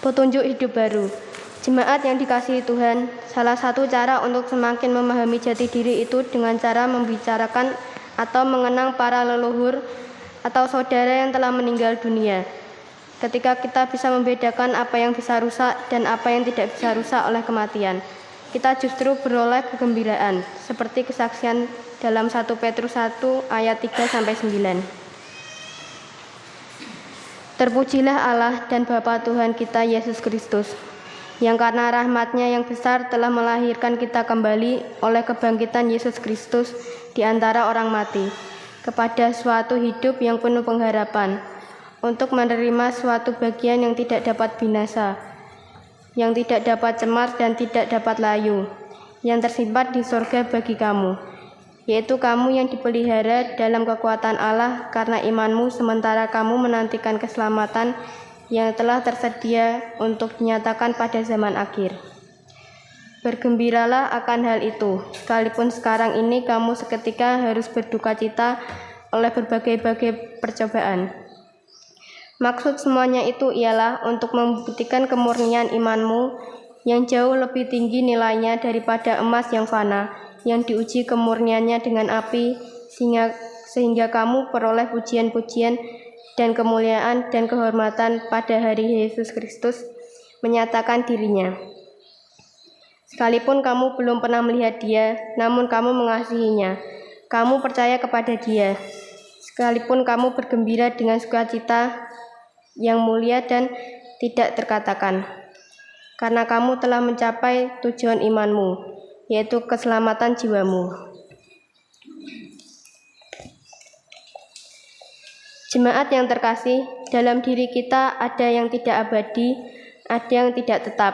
Petunjuk hidup baru. Jemaat yang dikasihi Tuhan, salah satu cara untuk semakin memahami jati diri itu dengan cara membicarakan atau mengenang para leluhur atau saudara yang telah meninggal dunia. Ketika kita bisa membedakan apa yang bisa rusak dan apa yang tidak bisa rusak oleh kematian, kita justru beroleh kegembiraan, seperti kesaksian dalam 1 Petrus 1 ayat 3-9. Terpujilah Allah dan Bapa Tuhan kita Yesus Kristus, yang karena rahmat-Nya yang besar telah melahirkan kita kembali oleh kebangkitan Yesus Kristus di antara orang mati, kepada suatu hidup yang penuh pengharapan, untuk menerima suatu bagian yang tidak dapat binasa, yang tidak dapat cemar dan tidak dapat layu, yang tersimpan di sorga bagi kamu, yaitu kamu yang dipelihara dalam kekuatan Allah karena imanmu, sementara kamu menantikan keselamatan yang telah tersedia untuk dinyatakan pada zaman akhir. Bergembiralah akan hal itu, sekalipun sekarang ini kamu seketika harus berduka cita oleh berbagai-bagai percobaan. Maksud semuanya itu ialah untuk membuktikan kemurnian imanmu yang jauh lebih tinggi nilainya daripada emas yang fana, yang diuji kemurniannya dengan api, sehingga kamu peroleh pujian-pujian dan kemuliaan dan kehormatan pada hari Yesus Kristus menyatakan dirinya. Sekalipun kamu belum pernah melihat Dia, namun kamu mengasihinya. Kamu percaya kepada Dia. Sekalipun kamu bergembira dengan sukacita yang mulia dan tidak terkatakan, karena kamu telah mencapai tujuan imanmu, yaitu keselamatan jiwamu. Jemaat yang terkasih, dalam diri kita ada yang tidak abadi, ada yang tidak tetap.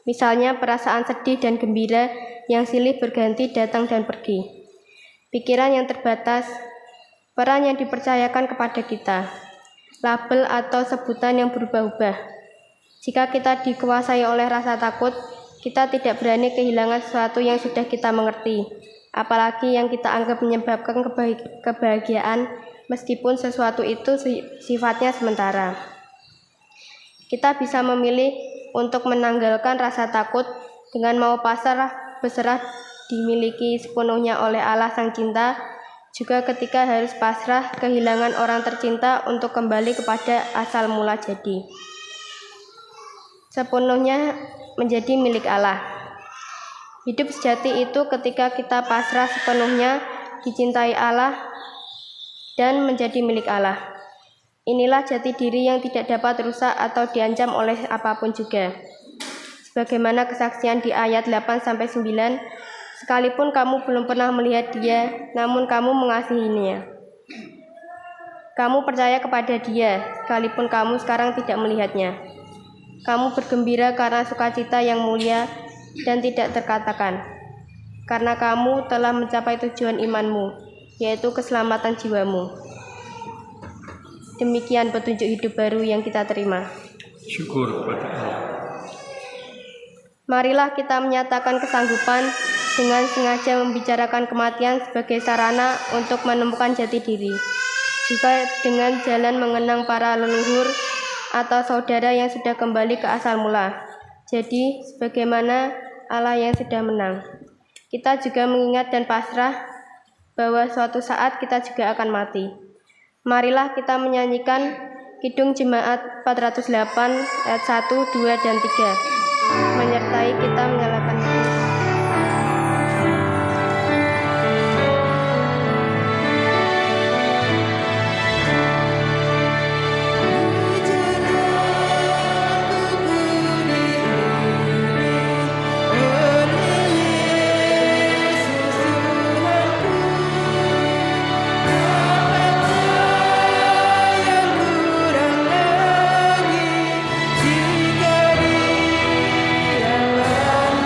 Misalnya perasaan sedih dan gembira yang silih berganti datang dan pergi. Pikiran yang terbatas, peran yang dipercayakan kepada kita, label atau sebutan yang berubah-ubah. Jika kita dikuasai oleh rasa takut, kita tidak berani kehilangan sesuatu yang sudah kita mengerti, apalagi yang kita anggap menyebabkan kebahagiaan, meskipun sesuatu itu sifatnya sementara. Kita bisa memilih untuk menanggalkan rasa takut dengan mau berserah dimiliki sepenuhnya oleh Allah Sang Cinta, juga ketika harus pasrah kehilangan orang tercinta untuk kembali kepada asal mula jadi, sepenuhnya menjadi milik Allah. Hidup sejati itu ketika kita pasrah sepenuhnya, dicintai Allah, dan menjadi milik Allah. Inilah jati diri yang tidak dapat rusak atau diancam oleh apapun juga. Sebagaimana kesaksian di ayat 8-9, sekalipun kamu belum pernah melihat Dia, namun kamu mengasihinya. Kamu percaya kepada Dia, sekalipun kamu sekarang tidak melihatnya. Kamu bergembira karena sukacita yang mulia dan tidak terkatakan, karena kamu telah mencapai tujuan imanmu, yaitu keselamatan jiwamu. Demikian petunjuk hidup baru yang kita terima. Syukur kepada Allah. Marilah kita menyatakan kesanggupan dengan sengaja membicarakan kematian sebagai sarana untuk menemukan jati diri, juga dengan jalan mengenang para leluhur atau saudara yang sudah kembali ke asal mula. Jadi, sebagaimana Allah yang sudah menang, kita juga mengingat dan pasrah bahwa suatu saat kita juga akan mati. Marilah kita menyanyikan Kidung Jemaat 408 ayat 1, 2, dan 3, menyertai kita menyalakan Jika di dalam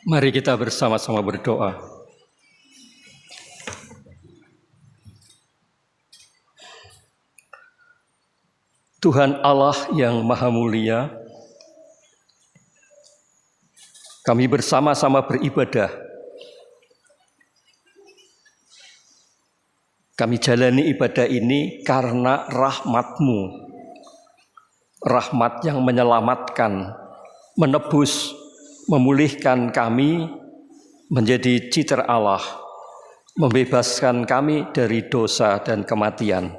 Mari kita bersama-sama berdoa. Tuhan Allah yang Maha Mulia, kami bersama-sama beribadah. Kami jalani ibadah ini karena rahmat-Mu, rahmat yang menyelamatkan, menebus, memulihkan kami menjadi citra Allah, membebaskan kami dari dosa dan kematian.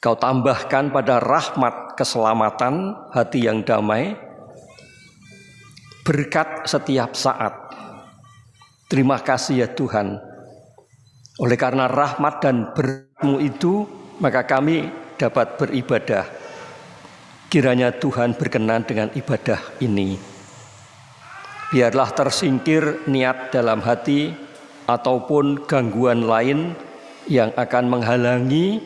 Kau tambahkan pada rahmat keselamatan, hati yang damai, berkat setiap saat. Terima kasih ya Tuhan. Oleh karena rahmat dan berkat-Mu itu, maka kami dapat beribadah. Kiranya Tuhan berkenan dengan ibadah ini. Biarlah tersingkir niat dalam hati ataupun gangguan lain yang akan menghalangi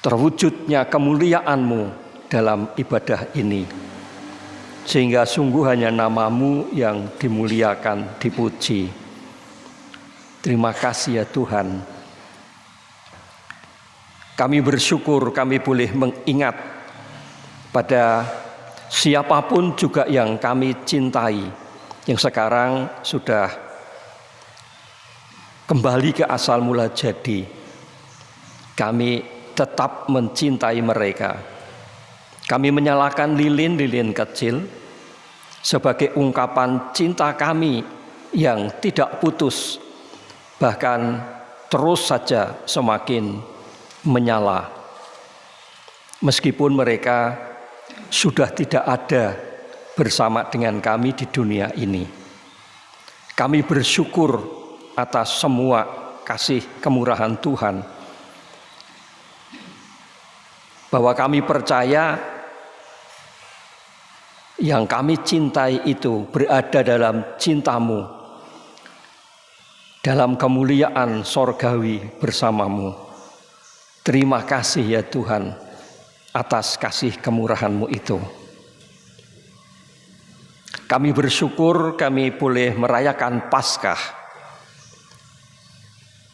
terwujudnya kemuliaan-Mu dalam ibadah ini. Sehingga sungguh hanya nama-Mu yang dimuliakan, dipuji. Terima kasih ya Tuhan. Kami bersyukur kami boleh mengingat pada siapapun juga yang kami cintai, yang sekarang sudah kembali ke asal mula jadi. Kami tetap mencintai mereka. Kami menyalakan lilin-lilin kecil sebagai ungkapan cinta kami yang tidak putus, bahkan terus saja semakin menyala. Meskipun mereka sudah tidak ada bersama dengan kami di dunia ini. Kami bersyukur atas semua kasih kemurahan Tuhan, bahwa kami percaya yang kami cintai itu berada dalam cinta-Mu, dalam kemuliaan sorgawi bersama-Mu. Terima kasih ya Tuhan atas kasih kemurahan-Mu itu. Kami bersyukur kami boleh merayakan Paskah.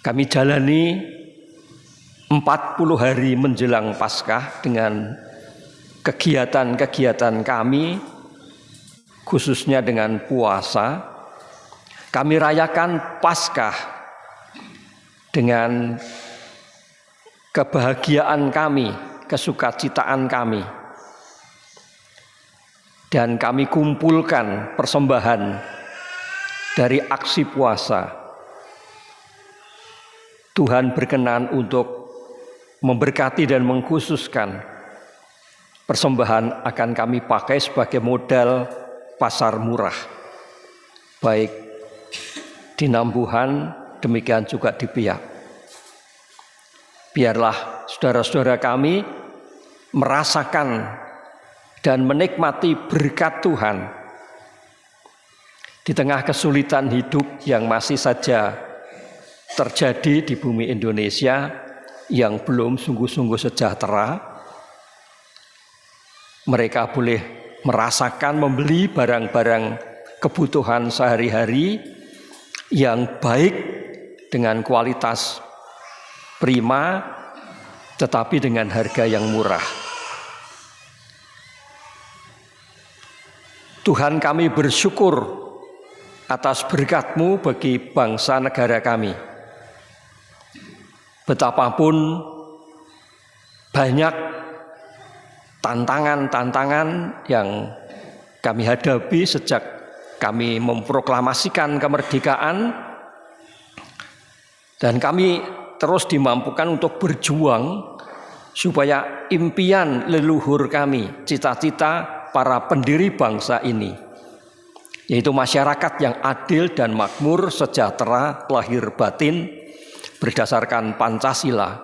Kami jalani 40 hari menjelang Paskah dengan kegiatan-kegiatan kami, khususnya dengan puasa. Kami rayakan Paskah dengan kebahagiaan kami, kesukacitaan kami. Dan kami kumpulkan persembahan dari aksi puasa. Tuhan berkenan untuk memberkati dan mengkhususkan persembahan akan kami pakai sebagai modal pasar murah, baik di Nambuhan, demikian juga di Biak. Biarlah saudara-saudara kami merasakan dan menikmati berkat Tuhan di tengah kesulitan hidup yang masih saja terjadi di bumi Indonesia yang belum sungguh-sungguh sejahtera. Mereka boleh merasakan membeli barang-barang kebutuhan sehari-hari yang baik dengan kualitas prima, tetapi dengan harga yang murah. Tuhan, kami bersyukur atas berkat-Mu bagi bangsa negara kami. Betapapun banyak tantangan-tantangan yang kami hadapi sejak kami memproklamasikan kemerdekaan, dan kami terus dimampukan untuk berjuang supaya impian leluhur kami, cita-cita para pendiri bangsa ini, yaitu masyarakat yang adil dan makmur, sejahtera lahir batin berdasarkan Pancasila,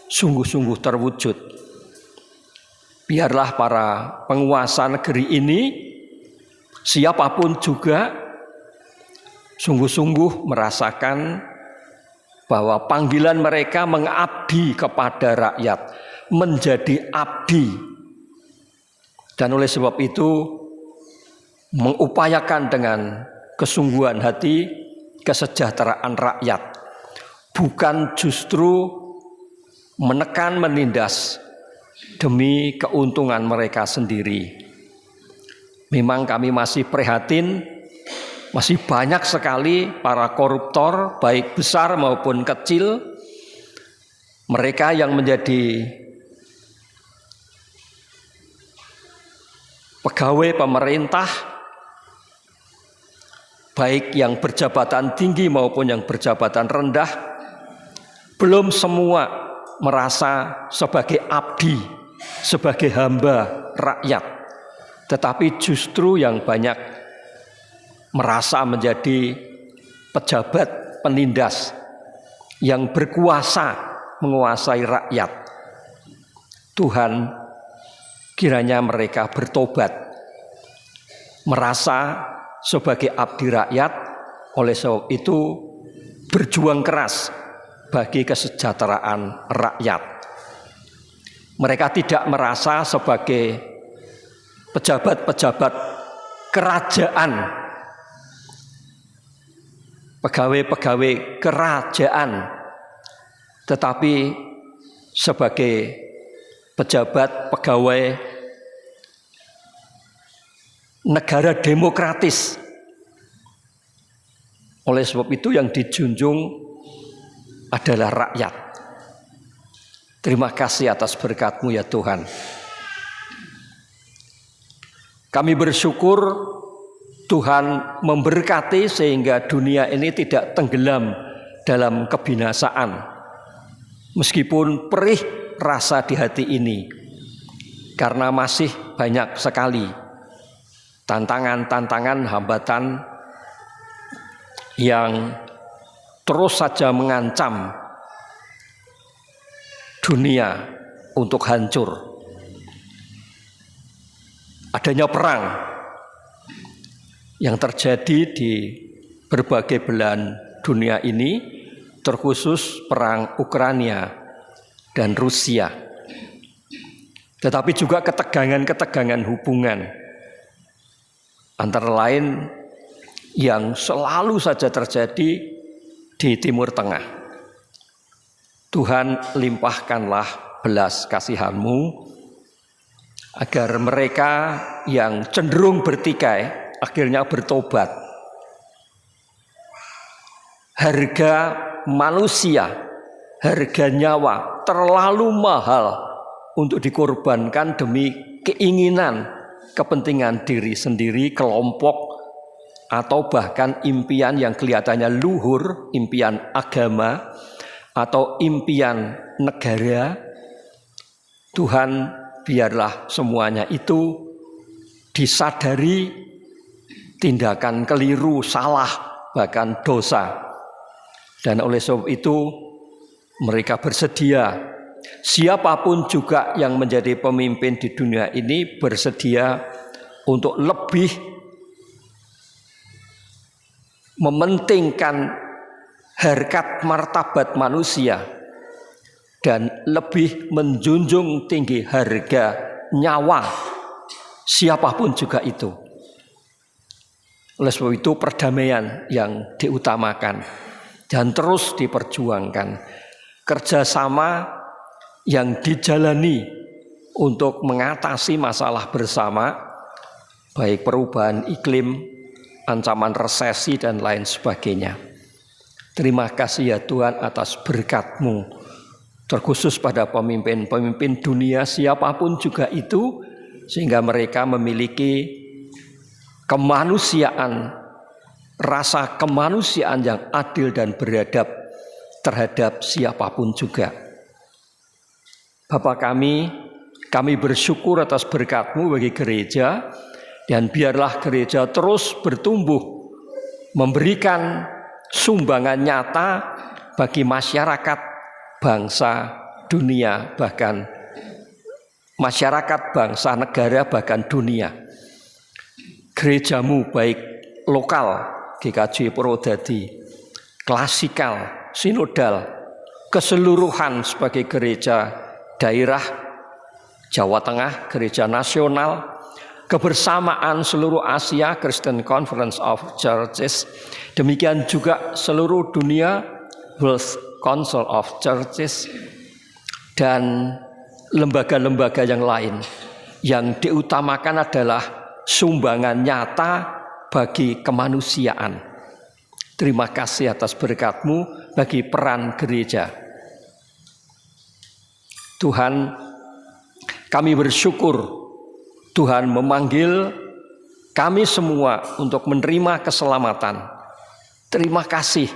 sungguh-sungguh terwujud. Biarlah para penguasa negeri ini, siapapun juga, sungguh-sungguh merasakan bahwa panggilan mereka mengabdi kepada rakyat, menjadi abdi Dan oleh sebab itu mengupayakan dengan kesungguhan hati kesejahteraan rakyat, bukan justru menekan menindas demi keuntungan mereka sendiri. Memang kami masih prihatin, masih banyak sekali para koruptor, baik besar maupun kecil, mereka yang menjadi pegawai pemerintah, baik yang berjabatan tinggi maupun yang berjabatan rendah, belum semua merasa sebagai abdi, sebagai hamba rakyat, tetapi justru yang banyak merasa menjadi pejabat penindas yang berkuasa menguasai rakyat. Tuhan, kiranya mereka bertobat, merasa sebagai abdi rakyat, oleh sebab itu berjuang keras bagi kesejahteraan rakyat. Mereka tidak merasa sebagai pejabat-pejabat kerajaan, pegawai-pegawai kerajaan, tetapi sebagai pejabat pegawai negara demokratis. Oleh sebab itu yang dijunjung adalah rakyat. Terima kasih atas berkat-Mu ya Tuhan. Kami bersyukur Tuhan memberkati sehingga dunia ini tidak tenggelam dalam kebinasaan. Meskipun perih rasa di hati ini, karena masih banyak sekali tantangan-tantangan, hambatan yang terus saja mengancam dunia untuk hancur. Adanya perang yang terjadi di berbagai belahan dunia ini, terkhusus perang Ukraina dan Rusia. Tetapi juga ketegangan-ketegangan hubungan, antara lain yang selalu saja terjadi di Timur Tengah. Tuhan, limpahkanlah belas kasihan-Mu agar mereka yang cenderung bertikai akhirnya bertobat. Harga manusia, harga nyawa terlalu mahal untuk dikorbankan demi keinginan, kepentingan diri sendiri, kelompok, atau bahkan impian yang kelihatannya luhur, impian agama, atau impian negara. Tuhan, biarlah semuanya itu disadari tindakan keliru, salah, bahkan dosa. Dan oleh sebab itu mereka bersedia, siapapun juga yang menjadi pemimpin di dunia ini bersedia untuk lebih mementingkan harkat martabat manusia dan lebih menjunjung tinggi harga nyawa siapapun juga itu. Oleh sebab itu perdamaian yang diutamakan dan terus diperjuangkan. Kerjasama yang dijalani untuk mengatasi masalah bersama, baik perubahan iklim, ancaman resesi, dan lain sebagainya. Terima kasih ya Tuhan atas berkat-Mu, terkhusus pada pemimpin-pemimpin dunia siapapun juga itu, sehingga mereka memiliki kemanusiaan, rasa kemanusiaan yang adil dan beradab terhadap siapapun juga. Bapa kami bersyukur atas berkat-Mu bagi gereja, dan biarlah gereja terus bertumbuh, memberikan sumbangan nyata bagi masyarakat, bangsa, dunia, bahkan masyarakat, bangsa, negara, bahkan dunia. Gereja-Mu baik lokal, GKJ Purwodadi, klasikal, sinodal, keseluruhan sebagai gereja daerah Jawa Tengah, gereja nasional, kebersamaan seluruh Asia Christian Conference of Churches, demikian juga seluruh dunia World Council of Churches, dan lembaga-lembaga yang lain. Yang diutamakan adalah sumbangan nyata bagi kemanusiaan. Terima kasih atas berkat-Mu bagi peran gereja. Tuhan, kami bersyukur Tuhan memanggil kami semua untuk menerima keselamatan. Terima kasih.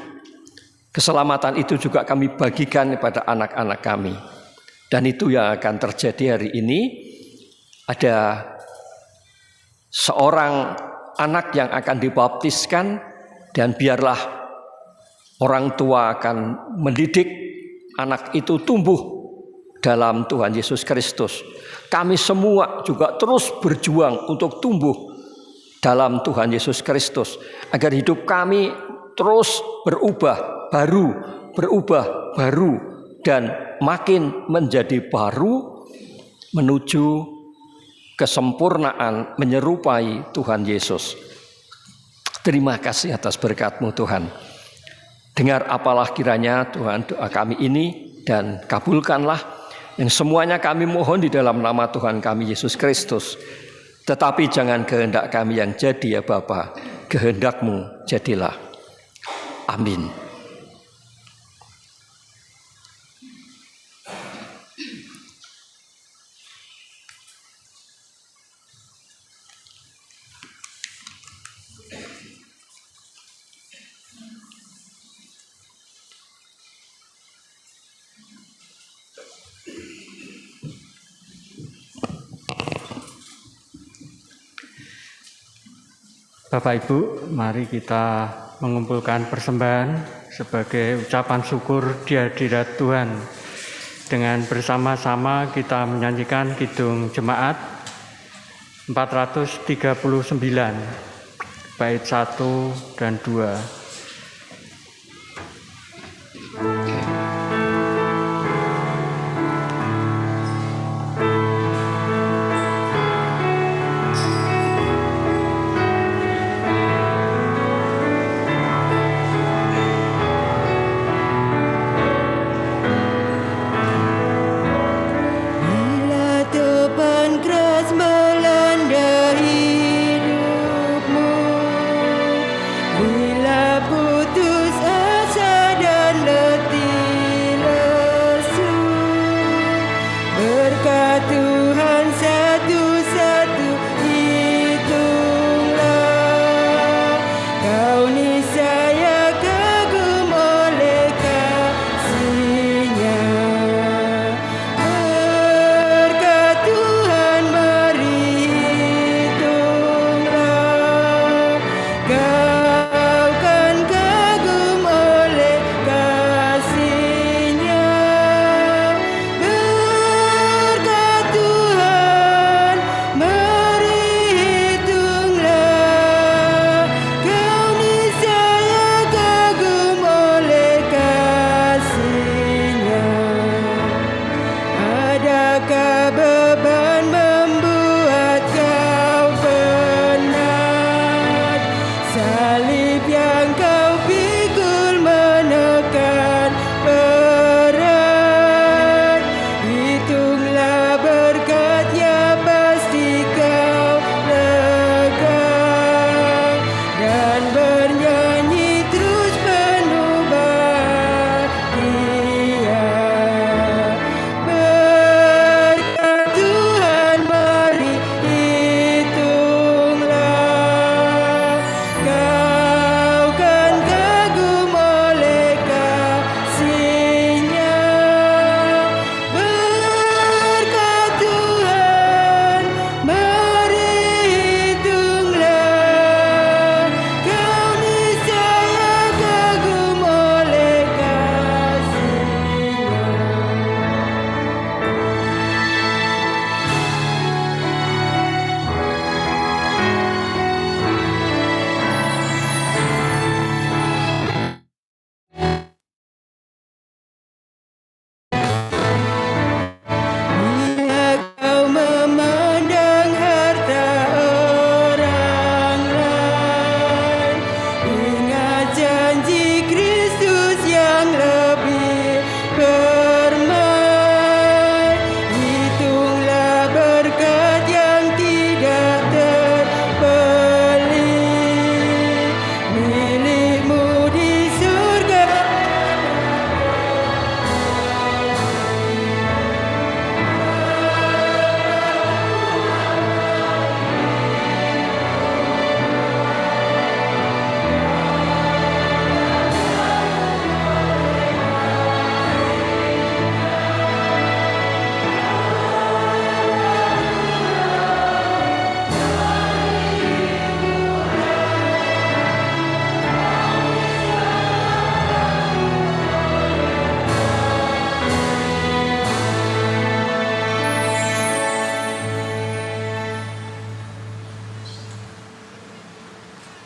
Keselamatan itu juga kami bagikan kepada anak-anak kami. Dan itu yang akan terjadi hari ini. Ada seorang anak yang akan dibaptiskan, dan biarlah orang tua akan mendidik anak itu tumbuh dalam Tuhan Yesus Kristus. Kami semua juga terus berjuang untuk tumbuh dalam Tuhan Yesus Kristus, agar hidup kami terus berubah baru, dan makin menjadi baru menuju kesempurnaan menyerupai Tuhan Yesus. Terima kasih atas berkat-Mu Tuhan. Dengar apalah kiranya Tuhan doa kami ini, dan kabulkanlah yang semuanya kami mohon di dalam nama Tuhan kami Yesus Kristus. Tetapi jangan kehendak kami yang jadi ya Bapa, kehendak-Mu jadilah. Amin. Bapak Ibu, mari kita mengumpulkan persembahan sebagai ucapan syukur di hadirat Tuhan. Dengan bersama-sama kita menyanyikan Kidung Jemaat 439, bait 1 dan 2. Bila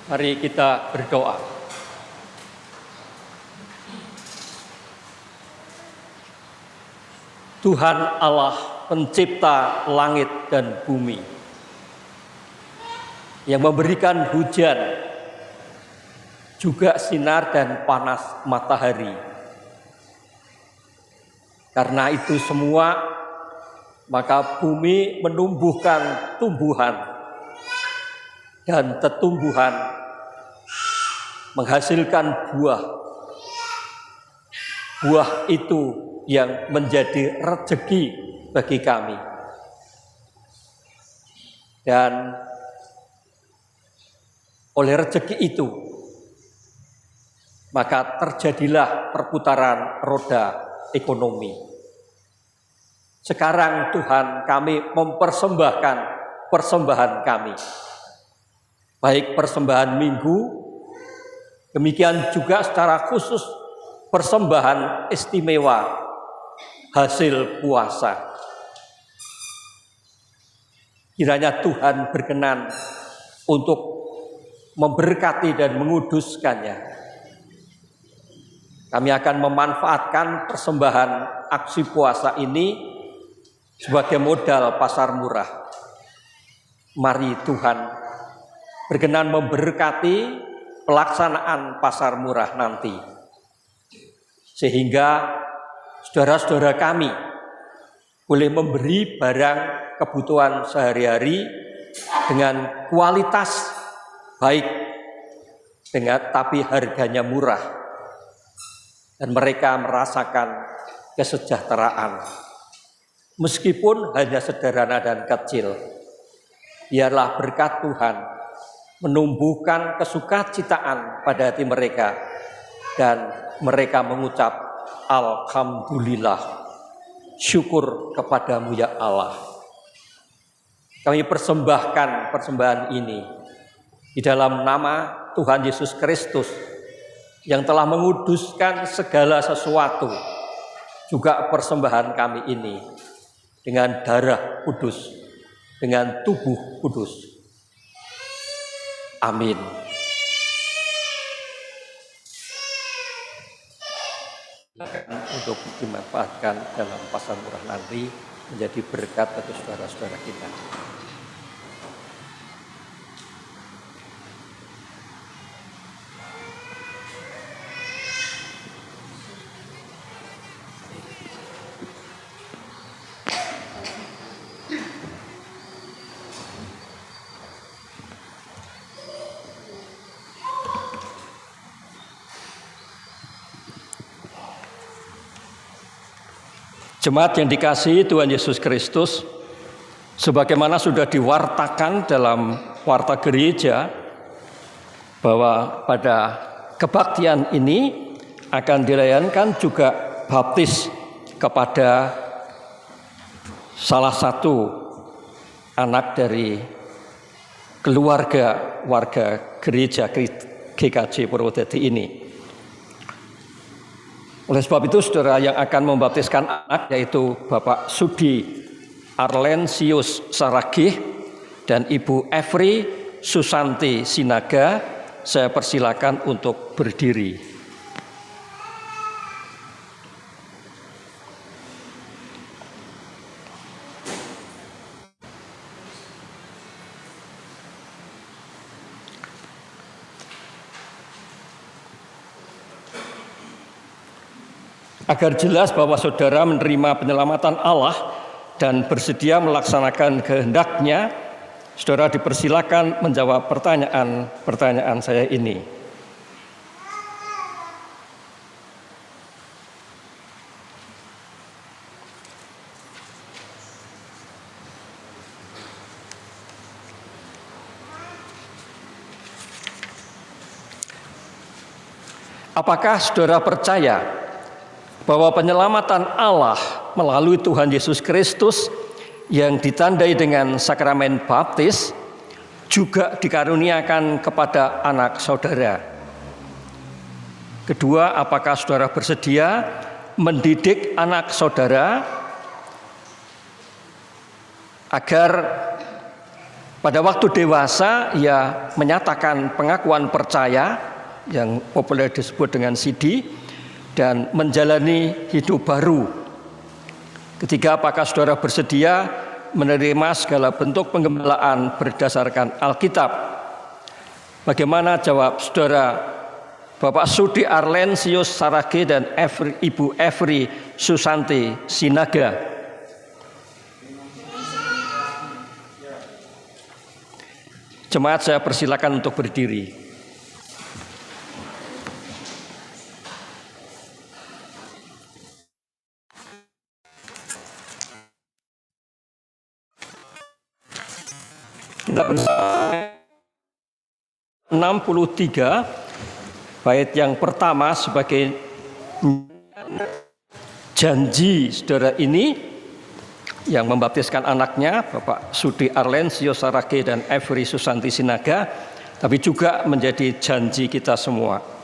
Mari kita berdoa. Tuhan Allah pencipta langit dan bumi, yang memberikan hujan, juga sinar dan panas matahari. Karena itu semua, maka bumi menumbuhkan tumbuhan dan tetumbuhan, menghasilkan buah. Buah itu yang menjadi rezeki bagi kami. Dan oleh rezeki itu, maka terjadilah perputaran roda ekonomi. Sekarang Tuhan, kami mempersembahkan persembahan kami, baik persembahan minggu, demikian juga secara khusus persembahan istimewa hasil puasa. Kiranya Tuhan berkenan untuk memberkati dan menguduskannya. Kami akan memanfaatkan persembahan aksi puasa ini sebagai modal pasar murah. Mari Tuhan berkenan memberkati pelaksanaan pasar murah nanti, sehingga saudara-saudara kami boleh memberi barang kebutuhan sehari-hari dengan kualitas baik, tapi harganya murah, dan mereka merasakan kesejahteraan. Meskipun hanya sederhana dan kecil, biarlah berkat Tuhan menumbuhkan kesukacitaan pada hati mereka, dan mereka mengucap alhamdulillah, syukur kepadamu ya Allah. Kami persembahkan persembahan ini di dalam nama Tuhan Yesus Kristus yang telah menguduskan segala sesuatu, juga persembahan kami ini dengan darah kudus, dengan tubuh kudus. Amin. Untuk dimanfaatkan dalam pasar murah nanti menjadi berkat bagi saudara-saudara kita. Jemaat yang dikasihi Tuhan Yesus Kristus, sebagaimana sudah diwartakan dalam warta gereja, bahwa pada kebaktian ini akan dirayakan juga baptis kepada salah satu anak dari keluarga warga gereja GKJ Purwodadi ini. Oleh sebab itu, saudara yang akan membaptiskan anak yaitu Bapak Sudi Arlensius Saragih dan Ibu Evri Susanti Sinaga, saya persilakan untuk berdiri. Agar jelas bahwa saudara menerima penyelamatan Allah dan bersedia melaksanakan kehendak-Nya, saudara dipersilakan menjawab pertanyaan saya ini. Apakah saudara percaya bahwa penyelamatan Allah melalui Tuhan Yesus Kristus yang ditandai dengan sakramen baptis juga dikaruniakan kepada anak saudara? Kedua, apakah saudara bersedia mendidik anak saudara agar Pada waktu dewasa ia menyatakan pengakuan percaya yang populer disebut dengan CD dan menjalani hidup baru. Ketiga, apakah saudara bersedia menerima segala bentuk penggembalaan berdasarkan Alkitab? Bagaimana jawab saudara Bapak Sudi Arlensius Sarage dan Ibu Evri Susanti Sinaga? Jemaat, saya persilakan untuk berdiri. Kita bersama 63 bait yang pertama sebagai janji saudara ini yang membaptiskan anaknya Bapak Sudi Arlensius Sarage dan Evri Susanti Sinaga, tapi juga menjadi janji kita semua.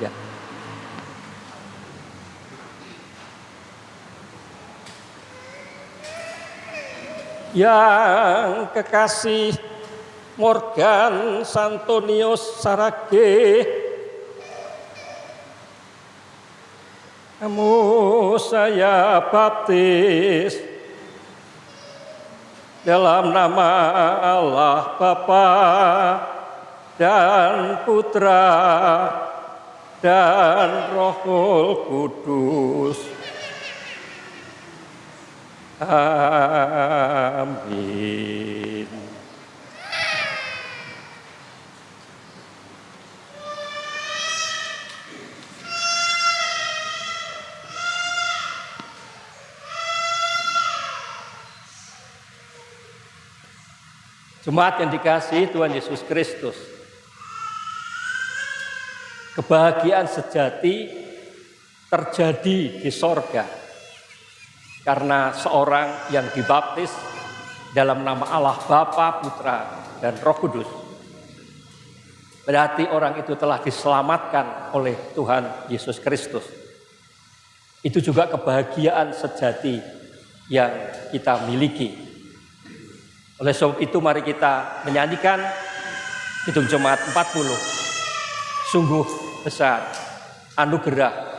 Ya. Yang kekasih Morgan Santonius Sarage, kamu saya baptis dalam nama Allah Bapa dan Putra dan Roh Kudus. Amin. Jemaat yang dikasihi Tuhan Yesus Kristus, kebahagiaan sejati terjadi di sorga karena seorang yang dibaptis dalam nama Allah Bapa, Putra, dan Roh Kudus. Berarti orang itu telah diselamatkan oleh Tuhan Yesus Kristus. Itu juga kebahagiaan sejati yang kita miliki. Oleh sebab itu mari kita menyanyikan Kidung Jemaat 40. Sungguh besar anugerah.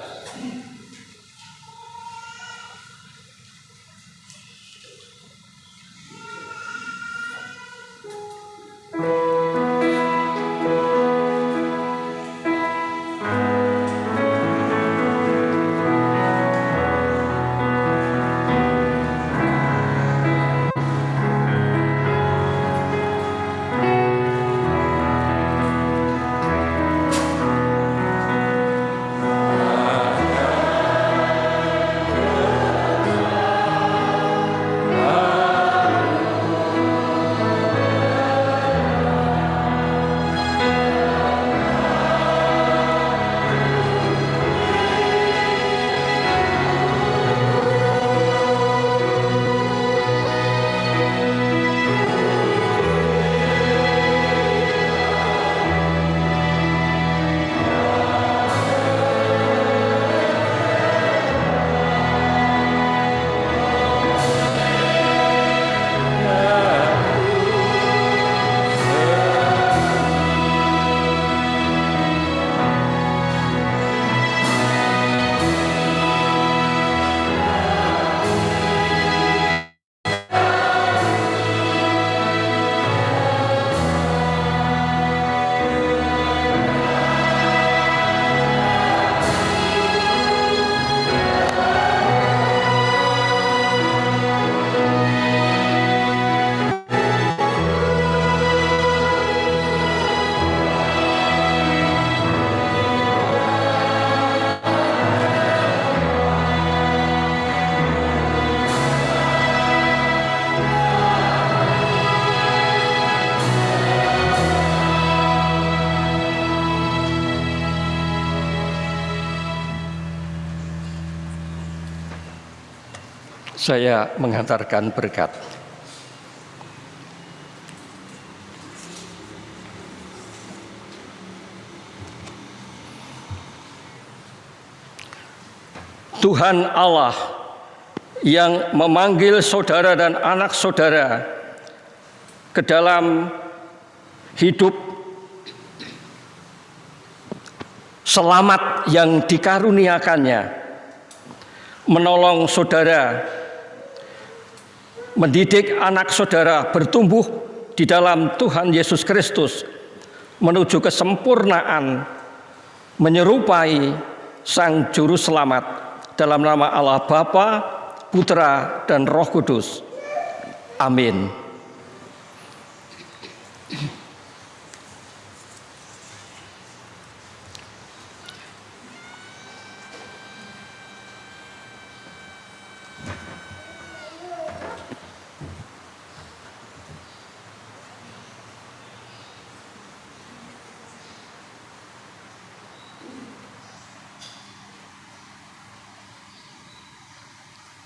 Saya menghantarkan berkat. Tuhan Allah yang memanggil saudara dan anak saudara ke dalam hidup selamat yang dikaruniakannya, menolong saudara, mendidik anak saudara bertumbuh di dalam Tuhan Yesus Kristus menuju kesempurnaan, menyerupai Sang Juru Selamat, dalam nama Allah Bapa, Putra, dan Roh Kudus. Amin.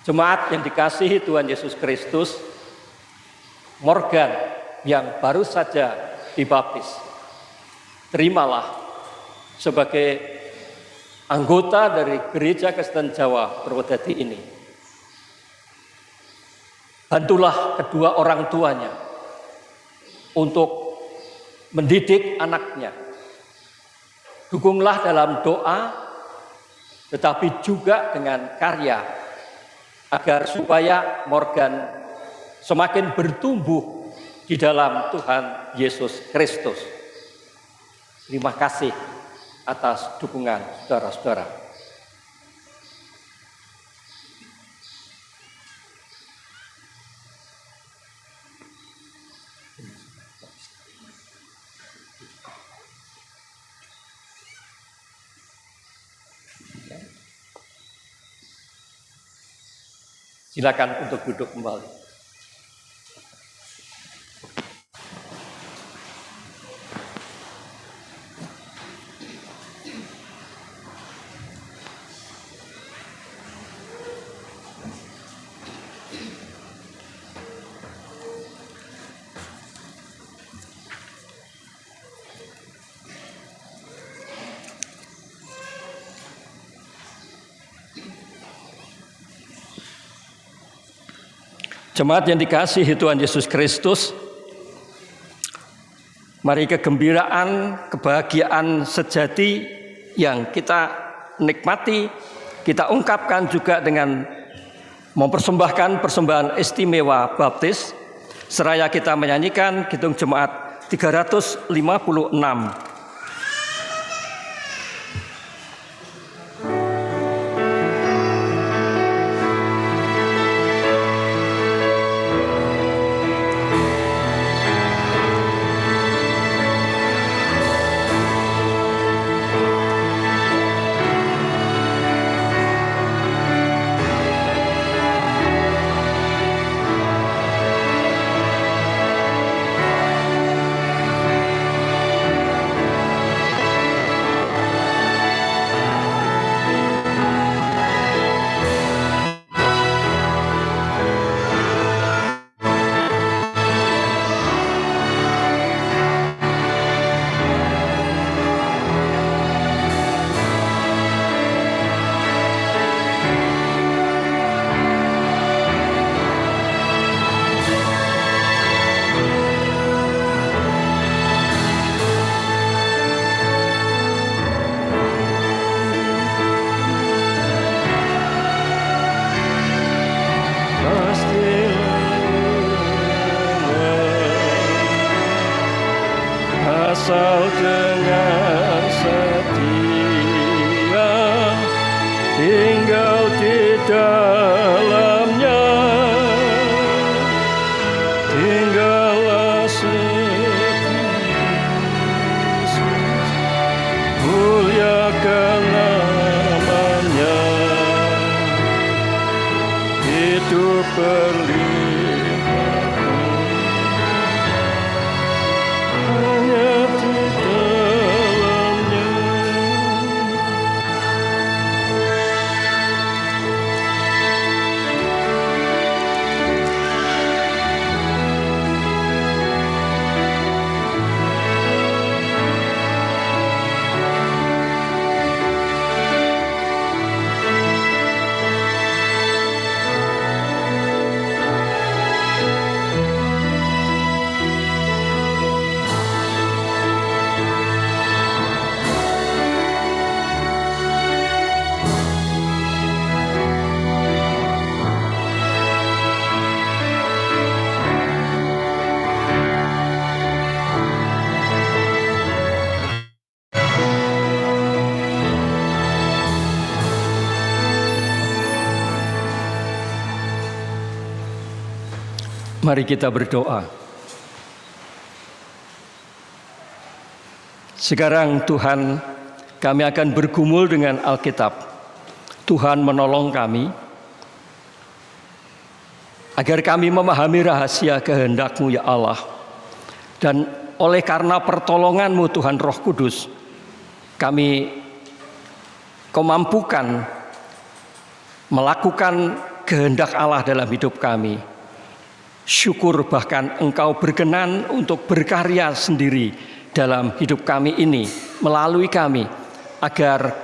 Jemaat yang dikasihi Tuhan Yesus Kristus, Morgan yang baru saja dibaptis, terimalah sebagai anggota dari Gereja Kristen Jawa Purwodadi ini. Bantulah kedua orang tuanya untuk mendidik anaknya. Dukunglah dalam doa, tetapi juga dengan karya, agar supaya Morgan semakin bertumbuh di dalam Tuhan Yesus Kristus. Terima kasih atas dukungan saudara-saudara. Silakan untuk duduk kembali. Jemaat yang dikasihi Tuhan Yesus Kristus, Mari kegembiraan, kebahagiaan sejati yang kita nikmati, kita ungkapkan juga dengan mempersembahkan persembahan istimewa baptis. Seraya kita menyanyikan Kidung Jemaat 356. Asal dengan setia tinggal di dalamnya, tinggallah Yesus, muliakan namanya, hidup berlimpah hanya di dalamnya. Mari kita berdoa. Sekarang Tuhan, kami akan bergumul dengan Alkitab. Tuhan menolong kami, agar kami memahami rahasia kehendak-Mu ya Allah. Dan oleh karena pertolongan-Mu Tuhan Roh Kudus, kami Kau mampukan melakukan kehendak Allah dalam hidup kami. Syukur bahkan Engkau berkenan untuk berkarya sendiri dalam hidup kami ini, melalui kami, agar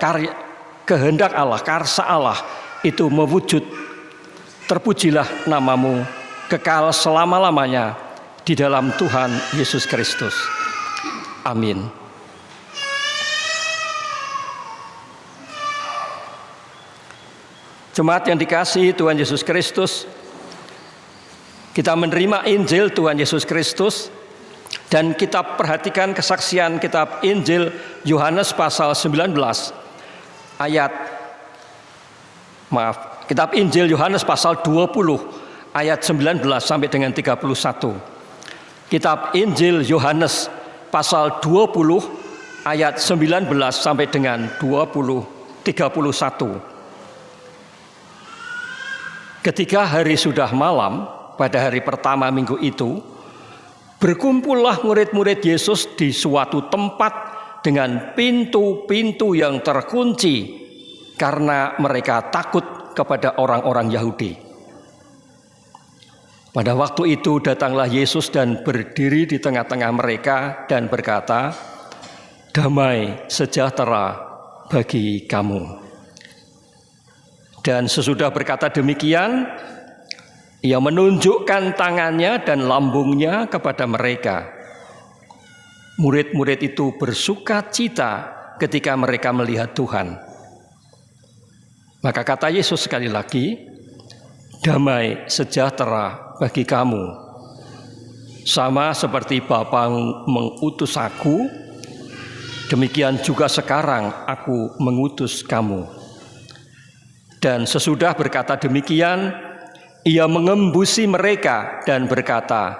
kehendak Allah, karsa Allah itu mewujud. Terpujilah nama-Mu kekal selama-lamanya di dalam Tuhan Yesus Kristus. Amin. Jemaat yang dikasihi Tuhan Yesus Kristus, kita menerima Injil Tuhan Yesus Kristus dan kita perhatikan kesaksian kitab Injil Yohanes pasal 19 kitab Injil Yohanes pasal 20 ayat 19 sampai dengan 31. Kitab Injil Yohanes pasal 20 ayat 19 sampai dengan 31. Ketika hari sudah malam, pada hari pertama minggu itu, berkumpullah murid-murid Yesus di suatu tempat dengan pintu-pintu yang terkunci karena mereka takut kepada orang-orang Yahudi. Pada waktu itu datanglah Yesus dan berdiri di tengah-tengah mereka dan berkata, "Damai sejahtera bagi kamu." Dan sesudah berkata demikian, Ia menunjukkan tangannya dan lambungnya kepada mereka. Murid-murid itu bersuka cita ketika mereka melihat Tuhan. Maka kata Yesus sekali lagi, damai sejahtera bagi kamu. Sama seperti Bapa mengutus aku, demikian juga sekarang aku mengutus kamu. Dan sesudah berkata demikian, ia mengembusi mereka dan berkata,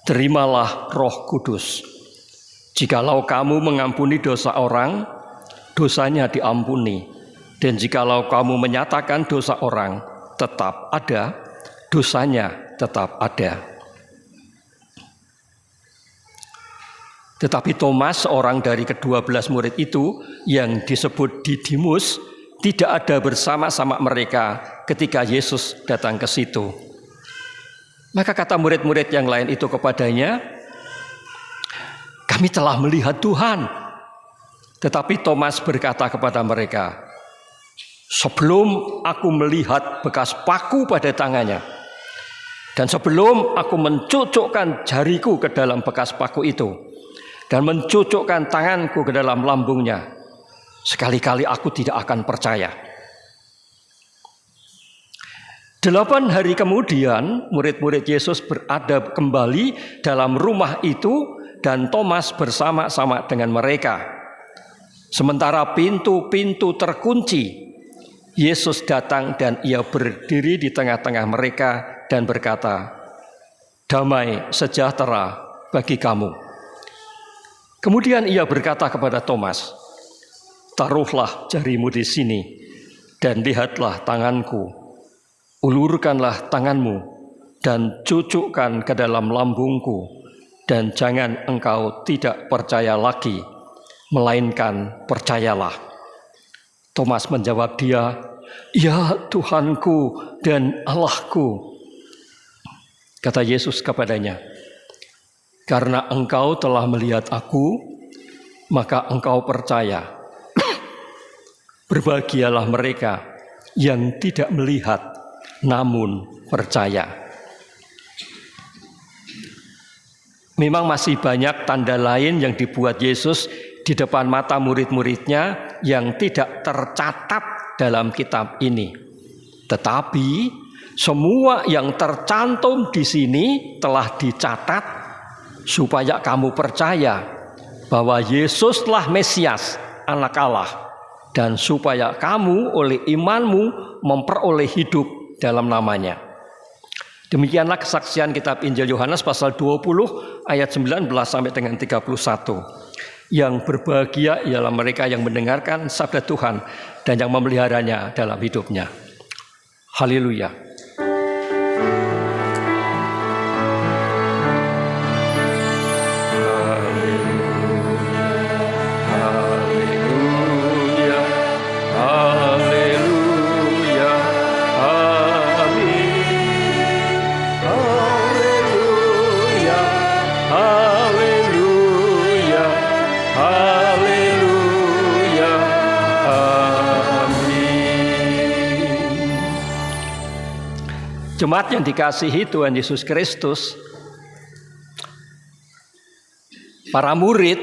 terimalah Roh Kudus. Jikalau kamu mengampuni dosa orang, dosanya diampuni. Dan jikalau kamu menyatakan dosa orang tetap ada, dosanya tetap ada. Tetapi Thomas, seorang dari ke-12 murid itu yang disebut Didimus, tidak ada bersama-sama mereka ketika Yesus datang ke situ. Maka kata murid-murid yang lain itu kepadanya, kami telah melihat Tuhan. Tetapi Thomas berkata kepada mereka, sebelum aku melihat bekas paku pada tangannya, dan sebelum aku mencucukkan jariku ke dalam bekas paku itu, dan mencucukkan tanganku ke dalam lambungnya, sekali-kali aku tidak akan percaya. 8 hari kemudian, murid-murid Yesus berada kembali dalam rumah itu, dan Thomas bersama-sama dengan mereka. Sementara pintu-pintu terkunci, Yesus datang dan ia berdiri di tengah-tengah mereka dan berkata, damai sejahtera bagi kamu. Kemudian ia berkata kepada Thomas, taruhlah jarimu di sini dan lihatlah tanganku. Ulurkanlah tanganmu dan cucukkan ke dalam lambungku, dan jangan engkau tidak percaya lagi, melainkan percayalah. Thomas menjawab dia, ya Tuhanku dan Allahku. Kata Yesus kepadanya, karena engkau telah melihat aku, maka engkau percaya. Berbahagialah mereka yang tidak melihat, namun percaya. Memang masih banyak tanda lain yang dibuat Yesus di depan mata murid-muridnya yang tidak tercatat dalam kitab ini. Tetapi semua yang tercantum di sini telah dicatat supaya kamu percaya bahwa Yesuslah Mesias, Anak Allah, dan supaya kamu oleh imanmu memperoleh hidup dalam namanya. Demikianlah kesaksian kitab Injil Yohanes pasal 20 ayat 19 sampai dengan 31. Yang berbahagia ialah mereka yang mendengarkan sabda Tuhan dan yang memeliharanya dalam hidupnya. Haleluya. Jemaat yang dikasihi Tuhan Yesus Kristus, para murid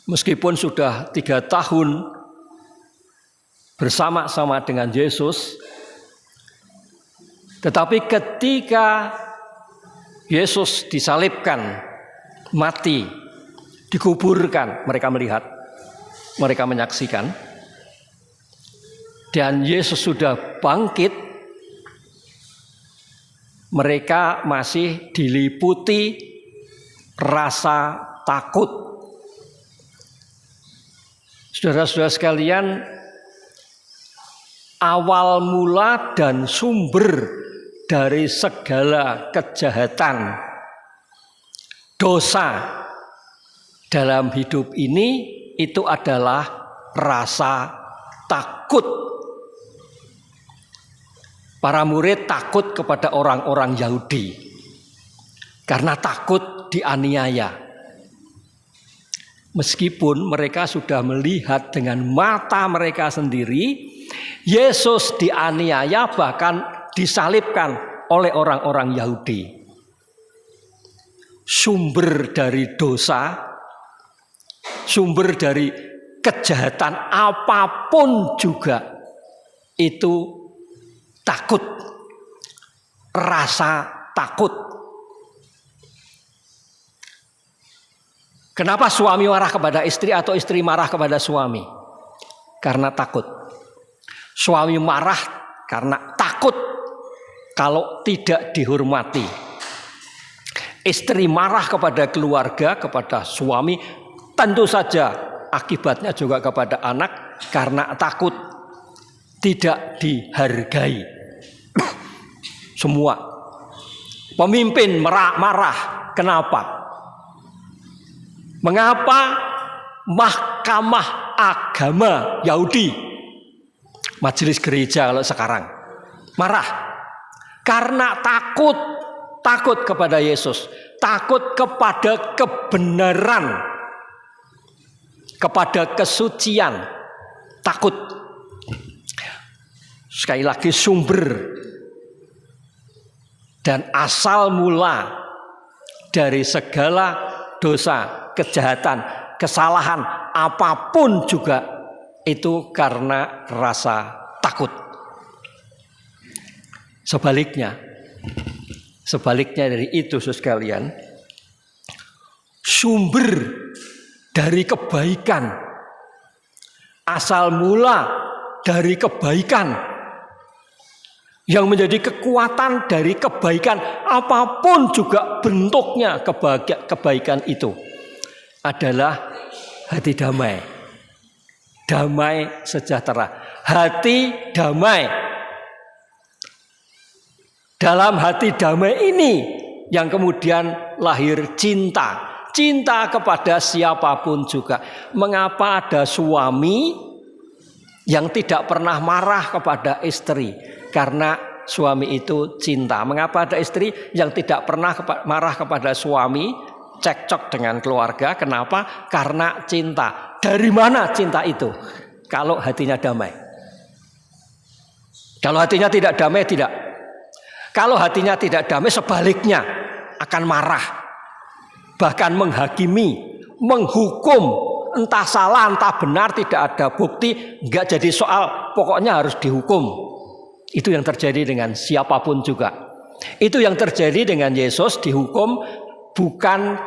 meskipun sudah 3 tahun bersama-sama dengan Yesus, tetapi ketika Yesus disalibkan, mati, dikuburkan, mereka melihat, mereka menyaksikan, dan Yesus sudah bangkit, mereka masih diliputi rasa takut. Saudara-saudara sekalian, awal mula dan sumber dari segala kejahatan, dosa dalam hidup ini itu adalah rasa takut. Para murid takut kepada orang-orang Yahudi karena takut dianiaya. Meskipun mereka sudah melihat dengan mata mereka sendiri, Yesus dianiaya bahkan disalibkan oleh orang-orang Yahudi. sumber dari dosa, sumber dari kejahatan apapun juga, itu takut, rasa takut. Kenapa suami marah kepada istri atau istri marah kepada suami? Karena takut. Suami marah karena takut kalau tidak dihormati. Istri marah kepada keluarga, kepada suami, tentu saja akibatnya juga kepada anak karena takut tidak dihargai. Semua pemimpin marah. Kenapa? Mengapa Mahkamah Agama Yahudi, majelis gereja kalau sekarang, marah? Karena takut kepada Yesus, takut kepada kebenaran, kepada kesucian, takut. Sekali lagi, sumber dan asal mula dari segala dosa, kejahatan, kesalahan apapun juga itu karena rasa takut. Sebaliknya dari itu, saudara sekalian, sumber dari kebaikan, asal mula dari kebaikan, yang menjadi kekuatan dari kebaikan apapun juga bentuknya, kebaikan itu adalah hati damai, damai sejahtera, hati damai. Dalam hati damai ini yang kemudian lahir cinta kepada siapapun juga. Mengapa ada suami yang tidak pernah marah kepada istri? Karena suami itu cinta. Mengapa ada istri yang tidak pernah marah kepada suami, cekcok dengan keluarga? Kenapa? Karena cinta. Dari mana cinta itu? Kalau hatinya damai. Kalau hatinya tidak damai, tidak. Kalau hatinya tidak damai, sebaliknya akan marah, bahkan menghakimi, menghukum, entah salah, entah benar, tidak ada bukti, enggak jadi soal, pokoknya harus dihukum. Itu yang terjadi dengan siapapun juga. Itu yang terjadi dengan Yesus, dihukum bukan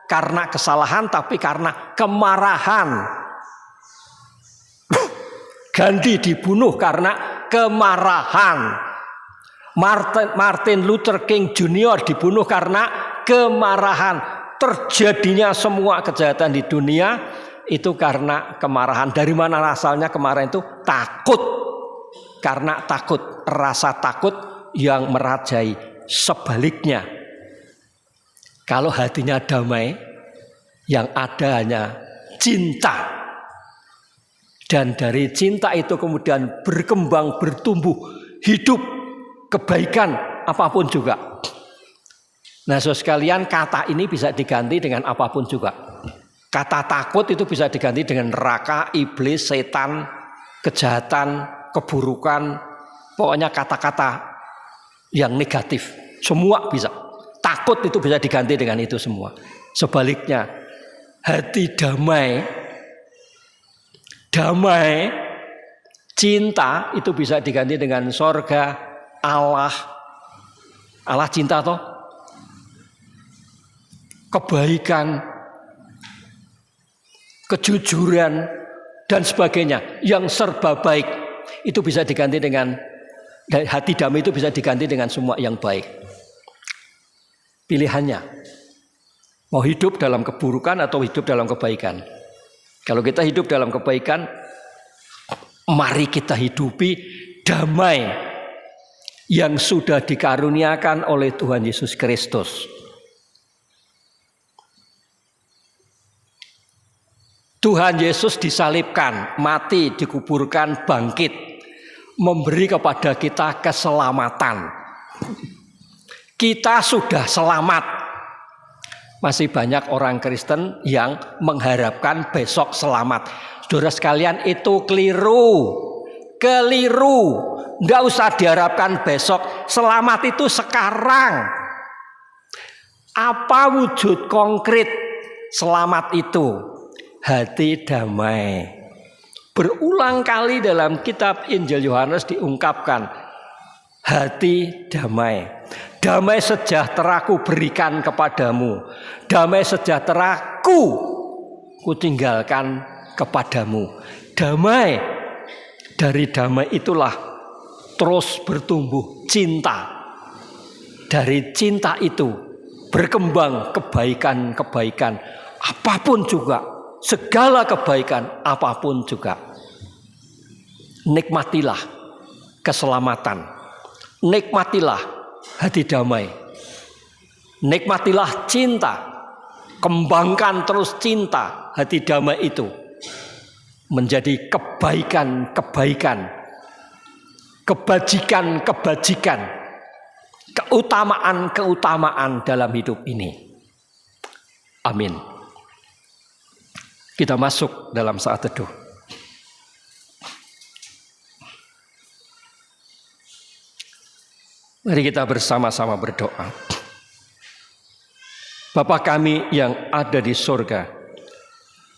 karena kesalahan, tapi karena kemarahan. Gandhi dibunuh karena kemarahan. Martin Luther King Jr. dibunuh karena kemarahan. Terjadinya semua kejahatan di dunia itu karena kemarahan. Dari mana asalnya kemarahan itu? Takut. Karena takut, rasa takut yang merajai. Sebaliknya, kalau hatinya damai, yang ada hanya cinta. Dan dari cinta itu kemudian berkembang, bertumbuh, hidup, kebaikan apapun juga. Nah, saudara sekalian, kata ini bisa diganti dengan apapun juga. Kata takut itu bisa diganti dengan neraka, iblis, setan, kejahatan, keburukan, pokoknya kata-kata yang negatif, semua bisa. Takut itu bisa diganti dengan itu semua. Sebaliknya, hati damai, cinta itu bisa diganti dengan sorga, Allah cinta toh, kebaikan, kejujuran dan sebagainya yang serba baik. Itu bisa diganti dengan hati damai, itu bisa diganti dengan semua yang baik. Pilihannya mau hidup dalam keburukan atau hidup dalam kebaikan. Kalau kita hidup dalam kebaikan, mari kita hidupi damai yang sudah dikaruniakan oleh Tuhan Yesus Kristus. Tuhan Yesus disalibkan, mati, dikuburkan, bangkit, memberi kepada kita keselamatan. Kita sudah selamat. Masih banyak orang Kristen yang mengharapkan besok selamat. Saudara sekalian, itu keliru. Nggak usah diharapkan besok. Selamat itu sekarang. Apa wujud konkret selamat itu? Hati damai. Berulang kali dalam kitab Injil Yohanes diungkapkan hati damai. Damai sejahteraku berikan kepadamu. Damai sejahteraku kutinggalkan kepadamu. Damai. Dari damai itulah terus bertumbuh cinta. Dari cinta itu berkembang kebaikan-kebaikan. Apapun juga. Segala kebaikan apapun juga. Nikmatilah keselamatan. Nikmatilah hati damai. Nikmatilah cinta. Kembangkan terus cinta. Hati damai itu menjadi kebaikan-kebaikan. Kebajikan-kebajikan. Keutamaan-keutamaan dalam hidup ini. Amin. Kita masuk dalam saat teduh. Mari kita bersama-sama berdoa. Bapa kami yang ada di surga,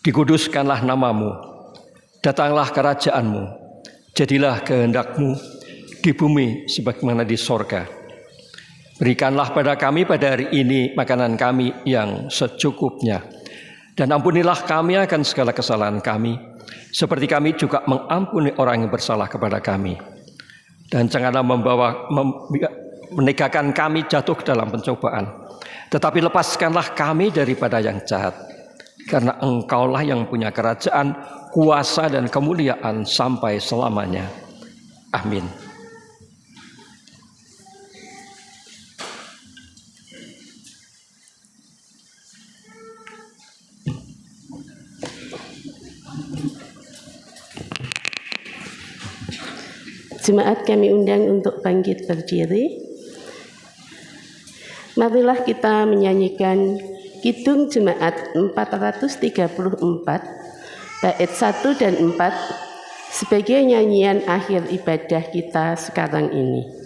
dikuduskanlah namamu, datanglah kerajaanmu, jadilah kehendakmu di bumi sebagaimana di surga. Berikanlah pada kami pada hari ini makanan kami yang secukupnya. Dan ampunilah kami akan segala kesalahan kami, seperti kami juga mengampuni orang yang bersalah kepada kami. Dan janganlah menegakkan kami jatuh ke dalam pencobaan, tetapi lepaskanlah kami daripada yang jahat. Karena Engkaulah yang punya kerajaan, kuasa dan kemuliaan sampai selamanya. Amin. Jemaat kami undang untuk bangkit berdiri. Marilah kita menyanyikan Kidung Jemaat 434 bait 1 dan 4 sebagai nyanyian akhir ibadah kita sekarang ini.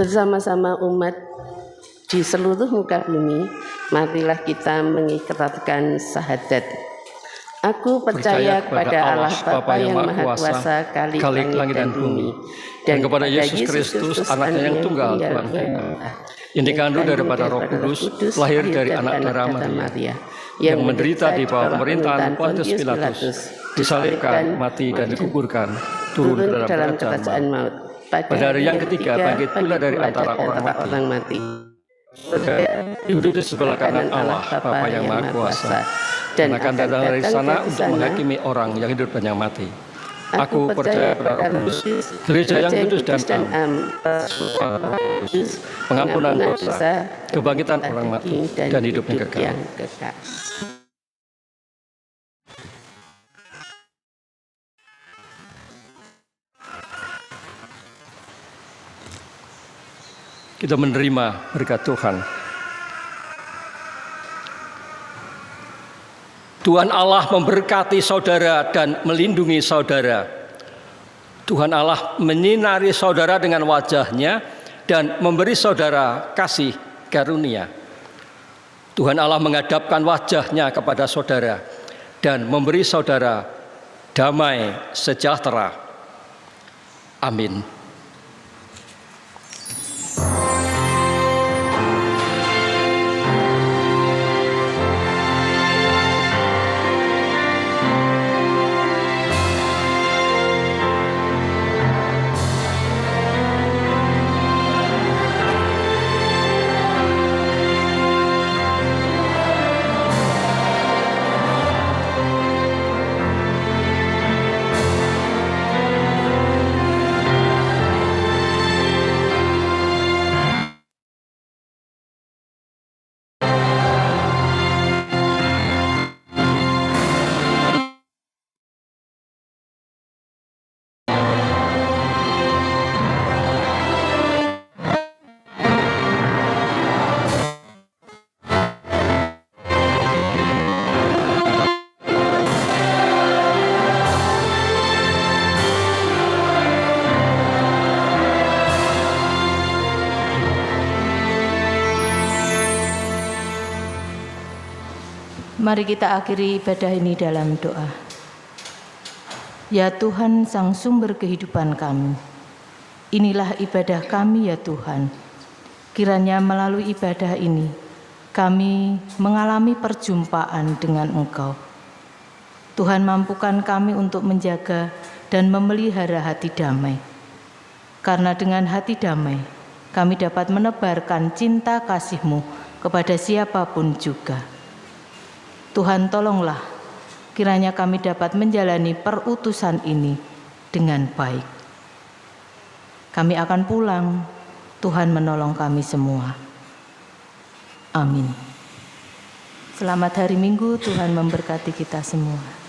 Bersama-sama umat di seluruh muka bumi, Marilah kita mengikrarkan syahadat. Aku percaya kepada Allah Bapa yang Maha Kuasa, Khalik langit dan bumi, dan kepada Yesus Kristus, Anaknya yang tunggal, Tuhan kita, yang dikandung daripada Roh Kudus, lahir dari anak darah Maria, yang menderita di bawah pemerintahan Pontius Pilatus, disalibkan, mati dan dikuburkan, turun ke dalam kerajaan maut. Pada hari yang ketiga bangkit pula dari antara orang mati. Duduk di sebelah kanan Allah Bapa yang Maha Kuasa, dan akan datang dari sana untuk menghakimi orang yang hidup dan yang mati. Aku percaya pada Roh Kudus, gereja yang kudus dan am, pengampunan dosa, kebangkitan orang mati, dan hidup yang kekal. Kita menerima berkat Tuhan. Tuhan Allah memberkati saudara dan melindungi saudara. Tuhan Allah menyinari saudara dengan wajah-Nya dan memberi saudara kasih karunia. Tuhan Allah menghadapkan wajah-Nya kepada saudara dan memberi saudara damai sejahtera. Amin. Mari kita akhiri ibadah ini dalam doa. Ya Tuhan, Sang Sumber kehidupan kami, inilah ibadah kami ya Tuhan. Kiranya melalui ibadah ini, kami mengalami perjumpaan dengan Engkau. Tuhan, mampukan kami untuk menjaga dan memelihara hati damai. Karena dengan hati damai, kami dapat menebarkan cinta kasih-Mu kepada siapapun juga. Tuhan, tolonglah kiranya kami dapat menjalani perutusan ini dengan baik. Kami akan pulang, Tuhan menolong kami semua. Amin. Selamat hari Minggu, Tuhan memberkati kita semua.